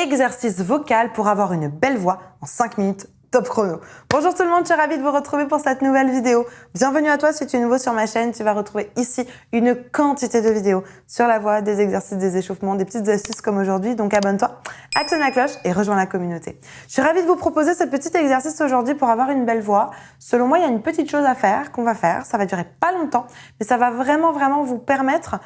exercice vocal pour avoir une belle voix en 5 minutes top chrono. Bonjour tout le monde, je suis ravie de vous retrouver pour cette nouvelle vidéo. Bienvenue à toi si tu es nouveau sur ma chaîne, tu vas retrouver ici une quantité de vidéos sur la voix, des exercices, des échauffements, des petites astuces comme aujourd'hui. Donc abonne-toi, actionne la cloche et rejoins la communauté. Je suis ravie de vous proposer ce petit exercice aujourd'hui pour avoir une belle voix. Selon moi, il y a une petite chose à faire qu'on va faire. Ça va durer pas longtemps, mais ça va vraiment vous permettre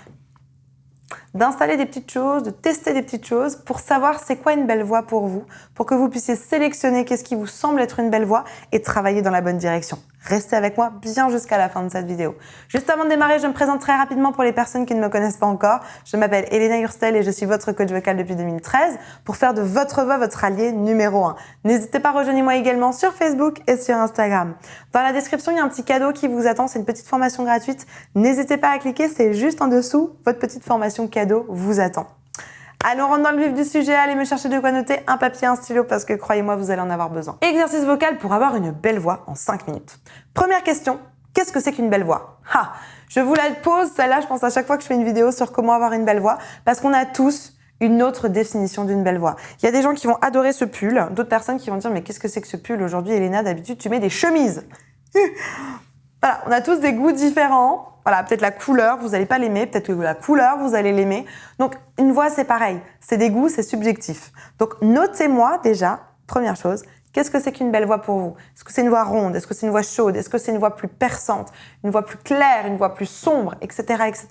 d'installer des petites choses, de tester des petites choses pour savoir c'est quoi une belle voix pour vous, pour que vous puissiez sélectionner qu'est-ce qui vous semble être une belle voix et travailler dans la bonne direction. Restez avec moi bien jusqu'à la fin de cette vidéo. Juste avant de démarrer, je me présente très rapidement pour les personnes qui ne me connaissent pas encore. Je m'appelle Elena Hurstel et je suis votre coach vocal depuis 2013 pour faire de votre voix votre allié numéro 1. N'hésitez pas, rejoignez-moi également sur Facebook et sur Instagram. Dans la description, il y a un petit cadeau qui vous attend, c'est une petite formation gratuite. N'hésitez pas à cliquer, c'est juste en dessous, votre petite formation cadeau vous attend. Allez, on rentre dans le vif du sujet. Allez me chercher de quoi noter, un papier, un stylo, parce que croyez-moi, vous allez en avoir besoin. Exercice vocal pour avoir une belle voix en 5 minutes. Première question, qu'est-ce que c'est qu'une belle voix? Je vous la pose, celle-là, je pense à chaque fois que je fais une vidéo sur comment avoir une belle voix, parce qu'on a tous une autre définition d'une belle voix. Il y a des gens qui vont adorer ce pull, d'autres personnes qui vont dire « Mais qu'est-ce que c'est que ce pull aujourd'hui, Elena? D'habitude, tu mets des chemises. » Voilà, on a tous des goûts différents. Voilà, peut-être la couleur, vous n'allez pas l'aimer. Peut-être que la couleur, vous allez l'aimer. Donc, une voix, c'est pareil. C'est des goûts, c'est subjectif. Donc, notez-moi déjà, première chose, qu'est-ce que c'est qu'une belle voix pour vous? Est-ce que c'est une voix ronde? Est-ce que c'est une voix chaude? Est-ce que c'est une voix plus perçante? Une voix plus claire? Une voix plus sombre? Etc., etc.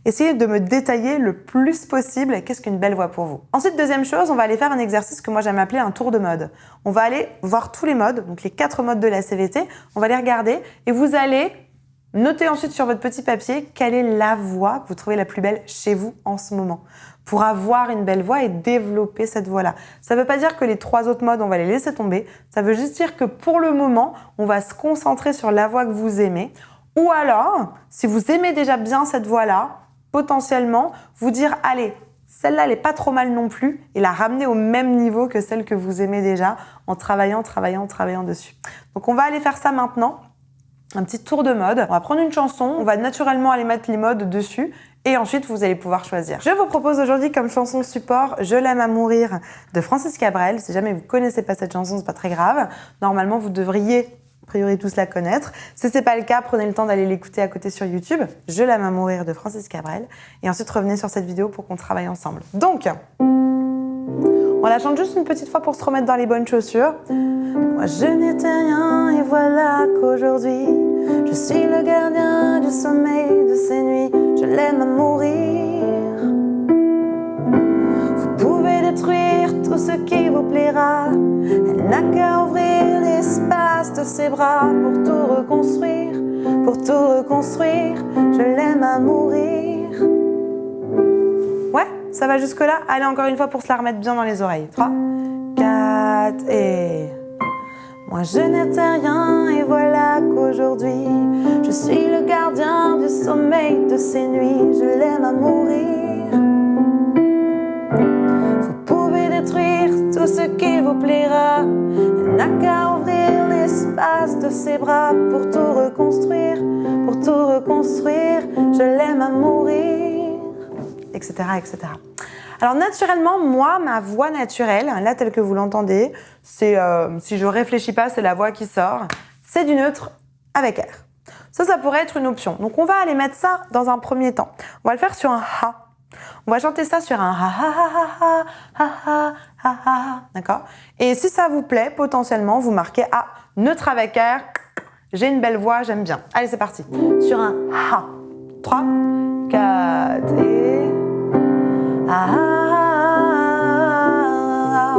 Essayez de me détailler le plus possible qu'est-ce qu'une belle voix pour vous. Ensuite, deuxième chose, on va aller faire un exercice que moi j'aime appeler un tour de mode. On va aller voir tous les modes, donc les 4 modes de la CVT. On va les regarder et vous allez notez ensuite sur votre petit papier quelle est la voix que vous trouvez la plus belle chez vous en ce moment pour avoir une belle voix et développer cette voix-là. Ça ne veut pas dire que les 3 autres modes, on va les laisser tomber. Ça veut juste dire que pour le moment, on va se concentrer sur la voix que vous aimez. Ou alors, si vous aimez déjà bien cette voix-là, potentiellement, vous dire « Allez, celle-là, elle n'est pas trop mal non plus » et la ramener au même niveau que celle que vous aimez déjà en travaillant dessus. Donc, on va aller faire ça maintenant. Un petit tour de mode. On va prendre une chanson, on va naturellement aller mettre les modes dessus et ensuite vous allez pouvoir choisir. Je vous propose aujourd'hui comme chanson support Je l'aime à mourir de Francis Cabrel. Si jamais vous connaissez pas cette chanson, c'est pas très grave. Normalement, vous devriez a priori tous la connaître. Si c'est pas le cas, prenez le temps d'aller l'écouter à côté sur YouTube. Je l'aime à mourir de Francis Cabrel et ensuite revenez sur cette vidéo pour qu'on travaille ensemble. Donc, on la chante juste une petite fois pour se remettre dans les bonnes chaussures. Moi je n'étais rien et voilà qu'aujourd'hui je suis le gardien du sommeil de ces nuits. Je l'aime à mourir. Vous pouvez détruire tout ce qui vous plaira. Elle n'a qu'à ouvrir l'espace de ses bras pour tout reconstruire, pour tout reconstruire. Je l'aime à mourir. Ouais, ça va jusque là. Allez encore une fois pour se la remettre bien dans les oreilles. 3, 4 et... Moi je n'étais rien et voilà qu'aujourd'hui je suis le gardien du sommeil de ces nuits. Je l'aime à mourir. Vous pouvez détruire tout ce qui vous plaira. Elle n'a qu'à ouvrir l'espace de ses bras pour tout reconstruire, pour tout reconstruire. Je l'aime à mourir, etc., etc. Alors naturellement, moi, ma voix naturelle, là telle que vous l'entendez, c'est si je réfléchis pas, c'est la voix qui sort. C'est du neutre avec air. Ça pourrait être une option. Donc on va aller mettre ça dans un premier temps. On va le faire sur un ha. On va chanter ça sur un ha ha ha ha ha ha ha ha. D'accord? Et si ça vous plaît, potentiellement, vous marquez ah, neutre avec air. J'ai une belle voix, j'aime bien. Allez, c'est parti. Sur un ha. 3, 4 et... Ah, ah, ah, ah,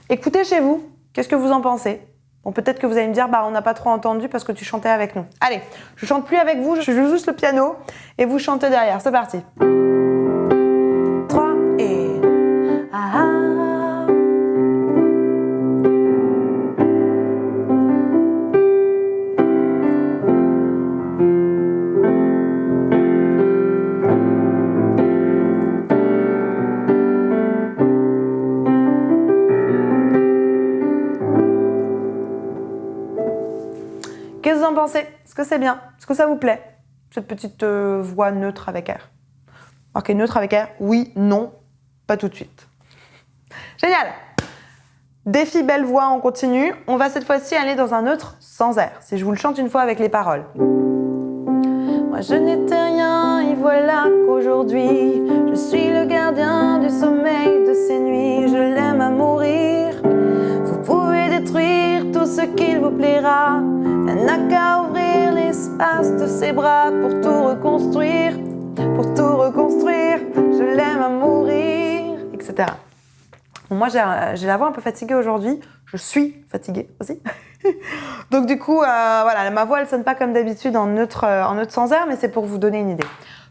écoutez chez vous, qu'est-ce que vous en pensez? Bon, peut-être que vous allez me dire, on n'a pas trop entendu parce que tu chantais avec nous. Allez, je chante plus avec vous, je joue juste le piano et vous chantez derrière. C'est parti. 3 et... Ah, ah. pensez? Est-ce que c'est bien? Est-ce que ça vous plaît? Cette petite voix neutre avec R. Ok, neutre avec R, oui, non, pas tout de suite. Génial! Défi belle voix, on continue. On va cette fois-ci aller dans un autre sans R. Si je vous le chante une fois avec les paroles. Moi je n'étais rien et voilà qu'aujourd'hui je suis le gardien du sommeil de ces nuits. Je l'aime à mourir. Vous pouvez détruire tout ce qu'il vous plaira. Elle n'a qu'à ouvrir l'espace de ses bras pour tout reconstruire. Pour tout reconstruire. Je l'aime à mourir, etc. Bon, moi j'ai la voix un peu fatiguée aujourd'hui. Je suis fatiguée aussi. Donc du coup, voilà, ma voix elle sonne pas comme d'habitude en neutre sans R, mais c'est pour vous donner une idée.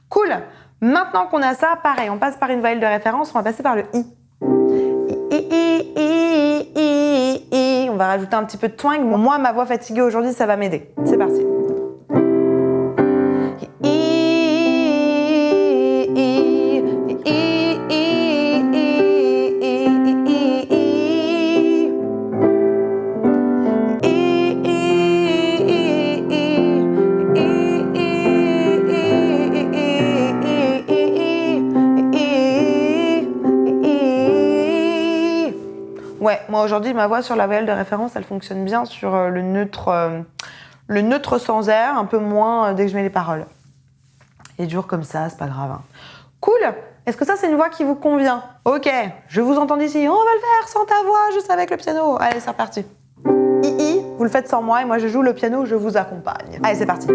Cool. Maintenant qu'on a ça, pareil, on passe par une voyelle de référence, on va passer par le I. On va rajouter un petit peu de twang. Bon, moi, ma voix fatiguée aujourd'hui, ça va m'aider. C'est parti. Ouais, moi aujourd'hui, ma voix sur la voyelle de référence, elle fonctionne bien sur le neutre sans R, un peu moins dès que je mets les paroles. Et dur comme ça, c'est pas grave. Hein. Cool. Est-ce que ça, c'est une voix qui vous convient? Ok, je vous entends d'ici. On va le faire sans ta voix, juste avec le piano. Allez, c'est reparti. I, vous le faites sans moi et moi je joue le piano, je vous accompagne. Allez, c'est parti.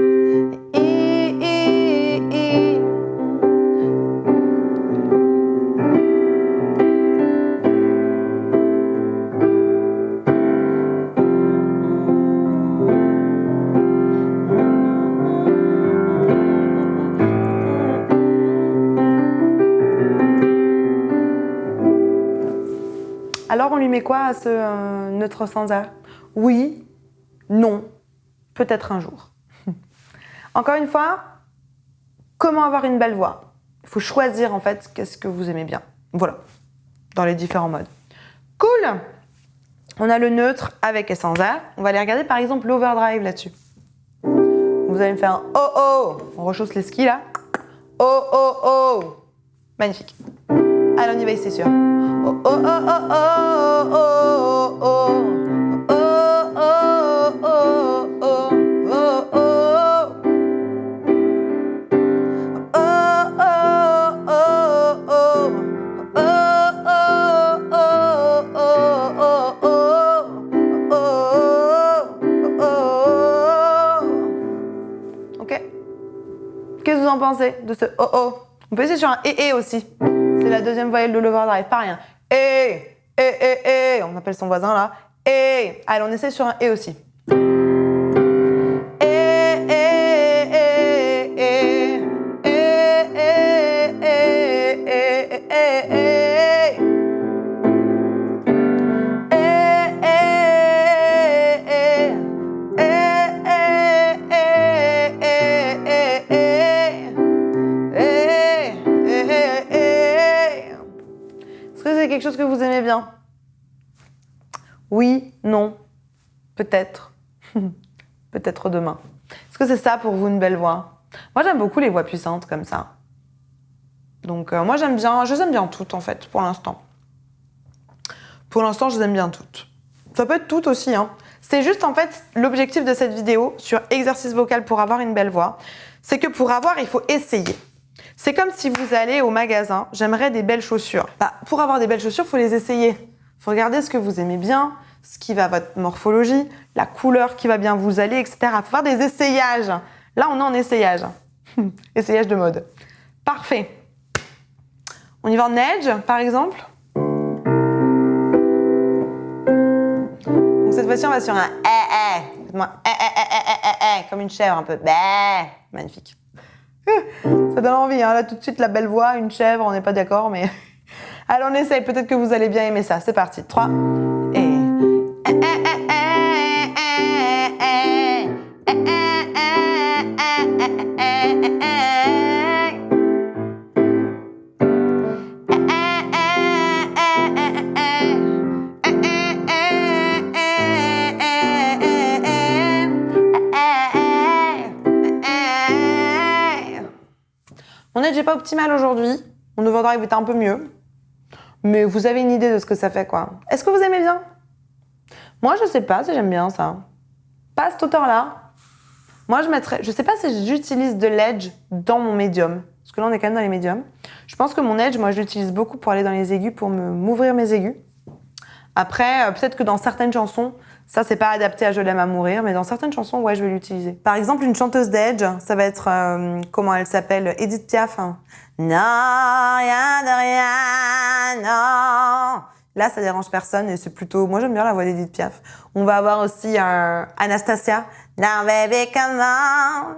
Alors, on lui met quoi à ce neutre sans R? Oui, non, peut-être un jour. Encore une fois, comment avoir une belle voix? Il faut choisir en fait qu'est-ce que vous aimez bien. Voilà, dans les différents modes. Cool! On a le neutre avec et sans R. On va aller regarder par exemple l'overdrive là-dessus. Vous allez me faire un oh oh. On rechausse les skis là. Oh oh oh. Magnifique. Allez, on y va, c'est sûr. Oh oh oh oh oh oh oh oh oh oh oh oh ok. Qu'est-ce que vous en pensez de ce oh oh? On peut essayer sur un et aussi. C'est la deuxième voyelle de l'overdrive, pas rien. On appelle son voisin là. Allez, on essaie sur un et aussi. C'est quelque chose que vous aimez bien? Oui, non, peut-être, peut-être demain. Est-ce que c'est ça pour vous une belle voix? Moi j'aime beaucoup les voix puissantes comme ça. Donc moi je les aime bien toutes en fait pour l'instant. Pour l'instant je les aime bien toutes. Ça peut être toutes aussi, hein. C'est juste en fait l'objectif de cette vidéo sur exercice vocal pour avoir une belle voix, c'est que pour avoir il faut essayer. C'est comme si vous allez au magasin, j'aimerais des belles chaussures. Bah, pour avoir des belles chaussures, il faut les essayer. Il faut regarder ce que vous aimez bien, ce qui va à votre morphologie, la couleur qui va bien vous aller, etc. Il faut faire des essayages. Là, on est en essayage. Essayage de mode. Parfait. On y va en edge, par exemple. Donc cette fois-ci, on va sur un Faites-moi comme une chèvre un peu. Magnifique. Ça donne envie, hein. Là tout de suite la belle voix, une chèvre, on n'est pas d'accord, mais... Allez, on essaye, peut-être que vous allez bien aimer ça. C'est parti, 3, et... Mon edge n'est pas optimal aujourd'hui. Mon overdrive était un peu mieux. Mais vous avez une idée de ce que ça fait, quoi. Est-ce que vous aimez bien? Moi, je sais pas si j'aime bien ça. Pas à cette hauteur-là. Moi, je sais pas si j'utilise de l'edge dans mon médium. Parce que là, on est quand même dans les médiums. Je pense que mon edge, moi, je l'utilise beaucoup pour aller dans les aigus, pour m'ouvrir mes aigus. Après, peut-être que dans certaines chansons, ça, c'est pas adapté à Je l'aime à mourir, mais dans certaines chansons, ouais, je vais l'utiliser. Par exemple, une chanteuse d'edge, ça va être, comment elle s'appelle? Edith Piaf. Hein. Non, rien de rien, non. Là, ça dérange personne et c'est plutôt... Moi, j'aime bien la voix d'Edith Piaf. On va avoir aussi Anastasia. Now, baby, come on.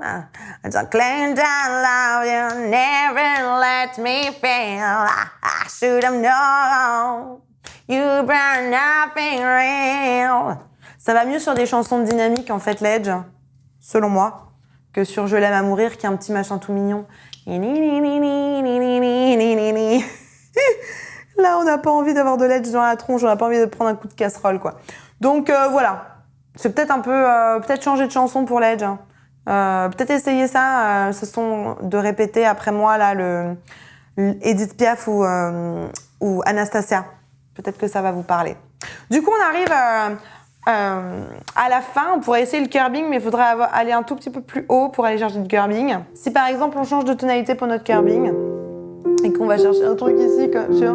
Don't claim that love you never let me feel. I should have known. You brought nothing real. Ça va mieux sur des chansons dynamiques, en fait, l'edge, selon moi, que sur Je l'aime à mourir, qui est un petit machin tout mignon. Là, on n'a pas envie d'avoir de l'edge dans la tronche, on n'a pas envie de prendre un coup de casserole, quoi. Donc, voilà. C'est peut-être un peu... peut-être changer de chanson pour l'edge. Hein. Peut-être essayer ça, ce son de répéter après moi, là, le Edith Piaf ou Anastasia. Peut-être que ça va vous parler. Du coup, on arrive à la fin. On pourrait essayer le curbing, mais il faudrait aller un tout petit peu plus haut pour aller chercher du curbing. Si par exemple, on change de tonalité pour notre curbing et qu'on va chercher un truc ici, comme sur...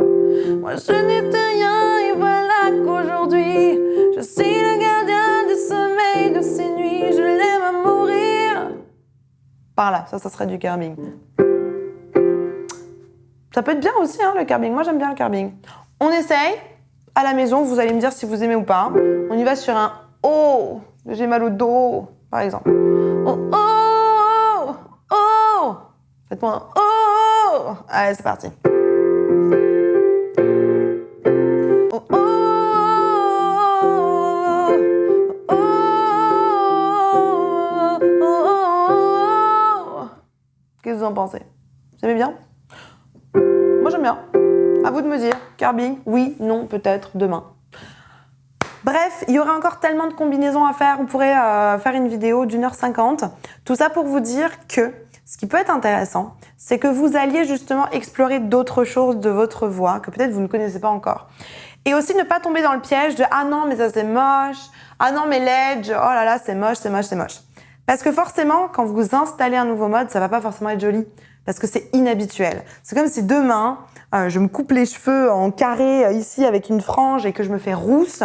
Moi, je n'étais rien et voilà qu'aujourd'hui, je suis le gardien du sommeil de ces nuits. Je l'aime à mourir. Par là, ça serait du curbing. Ça peut être bien aussi, hein, le curbing. Moi, j'aime bien le curbing. On essaye. À la maison, vous allez me dire si vous aimez ou pas. On y va sur un « Oh ». J'ai mal au dos, par exemple. « Oh, oh, oh, oh ». Faites-moi un « Oh ». Allez, c'est parti. Oh, oh, oh, oh. Qu'est-ce que vous en pensez? Vous aimez bien? Moi, j'aime bien. À vous de me dire, curbing, oui, non, peut-être, demain. Bref, il y aurait encore tellement de combinaisons à faire. On pourrait faire une vidéo d'1h50. Tout ça pour vous dire que ce qui peut être intéressant, c'est que vous alliez justement explorer d'autres choses de votre voix que peut-être vous ne connaissez pas encore. Et aussi ne pas tomber dans le piège de « Ah non, mais ça c'est moche. Ah non, mais l'edge, oh là là, c'est moche, c'est moche, c'est moche. » Parce que forcément, quand vous installez un nouveau mode, ça va pas forcément être joli. Parce que c'est inhabituel. C'est comme si demain, je me coupe les cheveux en carré ici avec une frange et que je me fais rousse.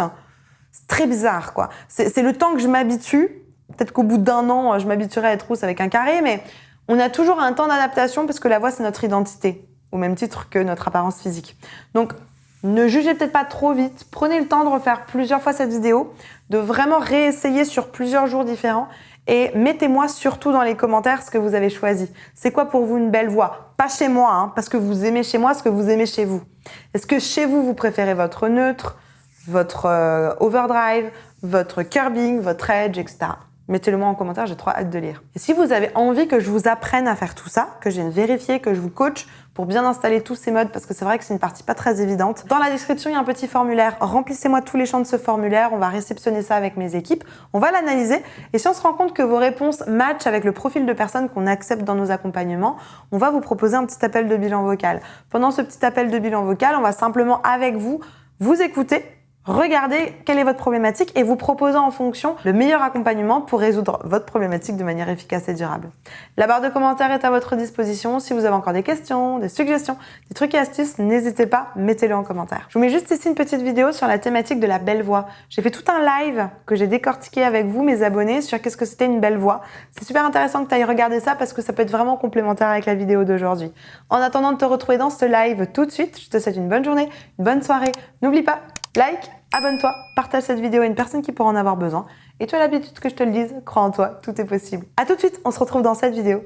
C'est très bizarre, quoi. C'est le temps que je m'habitue. Peut-être qu'au bout d'1 an, je m'habituerai à être rousse avec un carré, mais on a toujours un temps d'adaptation parce que la voix, c'est notre identité, au même titre que notre apparence physique. Donc, ne jugez peut-être pas trop vite. Prenez le temps de refaire plusieurs fois cette vidéo, de vraiment réessayer sur plusieurs jours différents. Et mettez-moi surtout dans les commentaires ce que vous avez choisi. C'est quoi pour vous une belle voix? Pas chez moi, hein, parce que vous aimez chez moi ce que vous aimez chez vous. Est-ce que chez vous, vous préférez votre neutre, votre overdrive, votre curbing, votre edge, etc. Mettez-le moi en commentaire, j'ai trop hâte de lire. Et si vous avez envie que je vous apprenne à faire tout ça, que je vienne vérifier, que je vous coach pour bien installer tous ces modes, parce que c'est vrai que c'est une partie pas très évidente. Dans la description, il y a un petit formulaire. Remplissez-moi tous les champs de ce formulaire. On va réceptionner ça avec mes équipes. On va l'analyser. Et si on se rend compte que vos réponses matchent avec le profil de personnes qu'on accepte dans nos accompagnements, on va vous proposer un petit appel de bilan vocal. Pendant ce petit appel de bilan vocal, on va simplement, avec vous, vous écouter, regardez quelle est votre problématique et vous proposer en fonction le meilleur accompagnement pour résoudre votre problématique de manière efficace et durable. La barre de commentaires est à votre disposition. Si vous avez encore des questions, des suggestions, des trucs et astuces, n'hésitez pas, mettez-le en commentaire. Je vous mets juste ici une petite vidéo sur la thématique de la belle voix. J'ai fait tout un live que j'ai décortiqué avec vous, mes abonnés, sur qu'est-ce que c'était une belle voix. C'est super intéressant que tu ailles regarder ça parce que ça peut être vraiment complémentaire avec la vidéo d'aujourd'hui. En attendant de te retrouver dans ce live tout de suite, je te souhaite une bonne journée, une bonne soirée. N'oublie pas, like, abonne-toi, partage cette vidéo à une personne qui pourra en avoir besoin. Et tu as l'habitude que je te le dise, crois en toi, tout est possible. À tout de suite, on se retrouve dans cette vidéo.